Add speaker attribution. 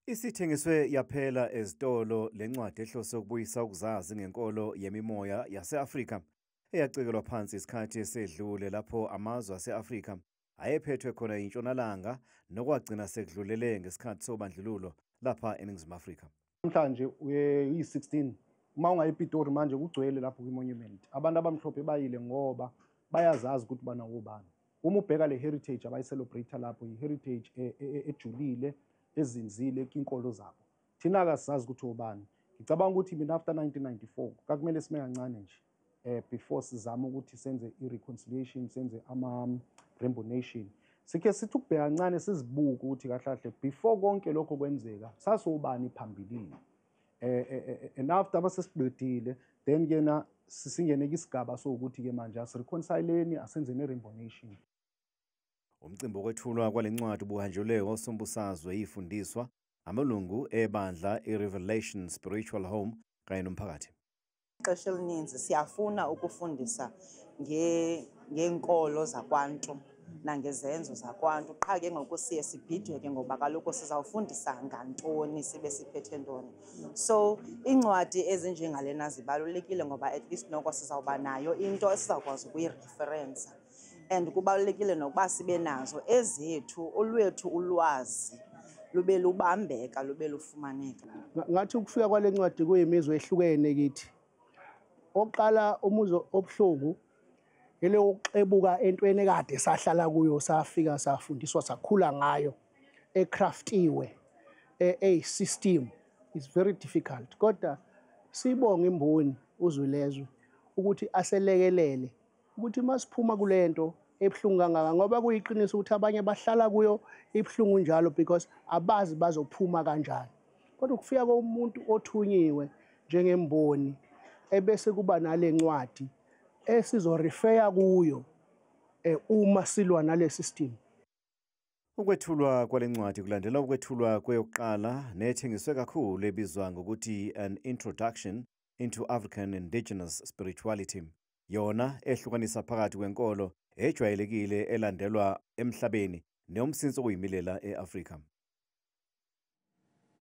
Speaker 1: Isithengiswe yaphela ezitolo lencwadi ehlose ukubuyisa ukuzazi ngenkolo yemimoya yase-Afrika eyacekelwa phansi isikhathi esedlule lapho amazwe ase-Afrika ayephethwe khona yintshonalanga nokwagcina sekudlulele ngesikhathi sobandlululo lapha eNingizimu Afrika.
Speaker 2: Namhlanje uyi-16 uma ungaya ePitori manje kugcwele lapho kwi-monument. Abantu abamhlophe bayile ngoba bayazazi ukuthi bana ubani. Uma ubheka le heritage abayi-celebrate lapho i-heritage ejulile ezinzile kwinkolo zabo. Thina akasazi ukuthi ubani. Ngicabanga ukuthi mina after 1994 kakumele sime kancane nje before sizama ukuthi senze i-reconciliation, senze ama-Rainbow Nation. Sikhe sithi ukubheka kancane sizibuke ukuthi kahle before konke lokho kwenzeka sasobani phambilini. And after abasesiqedile then kena sisingene isigaba sokuthi ke manje asireconcileni asenze ne-Rainbow Nation.
Speaker 1: Umcimbi wokwethulwa kwalencwadi ubuhanjelwe osombusazwe yifundiswa amalungu ebandla i-Revelation Spiritual Home kanye nomphakathi.
Speaker 3: Ixesha elininzi siyafuna ukufundisa ngenkolo zakwantu nangezenzo zakwantu qha ke ngoku siye sibhideke ngoba kaloku sizawufundisa ngantoni sibe siphethe ntoni. So incwadi ezinjengalena zibalulekile ngoba at least noko sizawuba nayo into esizawukwazi ukuyireferensa. And kubalulekile nokuba sibe nazo ezethu olwethu ulwazi lube lubambeka lube lufumaneka.
Speaker 4: Ngathi ukufika kwale ncwadi kuyimizwa ehlukene kithi. Oqala umuzo obuhlungu ile ukuxebuka entweni ekade sahlala kuyo safika safundiswa sakhula ngayo ecraftiwe system is very difficult kodwa sibonga imboni uzwilezwe ukuthi aselekelele ukuthi masiphuma kulento ebhlungu kangaka ngoba kuyiqiniso ukuthi abanye bahlala kuyo ibhlungu njalo because abazi bazophuma kanjani kodwa ukufika komuntu othunyiwe njengemboni ebese kuba nale ncwadi esizorefer kuyo uma silwa nale system.
Speaker 1: Ukwethulwa kwalencwadi kulandela ukwethulwa kweyokuqala nethengiswe kakhulu ebizwa ngokuthi An Introduction into African Indigenous Spirituality, yona ehlukanisa phakathi kwenkolo ejwayelekile elandelwa emhlabeni nomsinso oyimilela e-Afrika.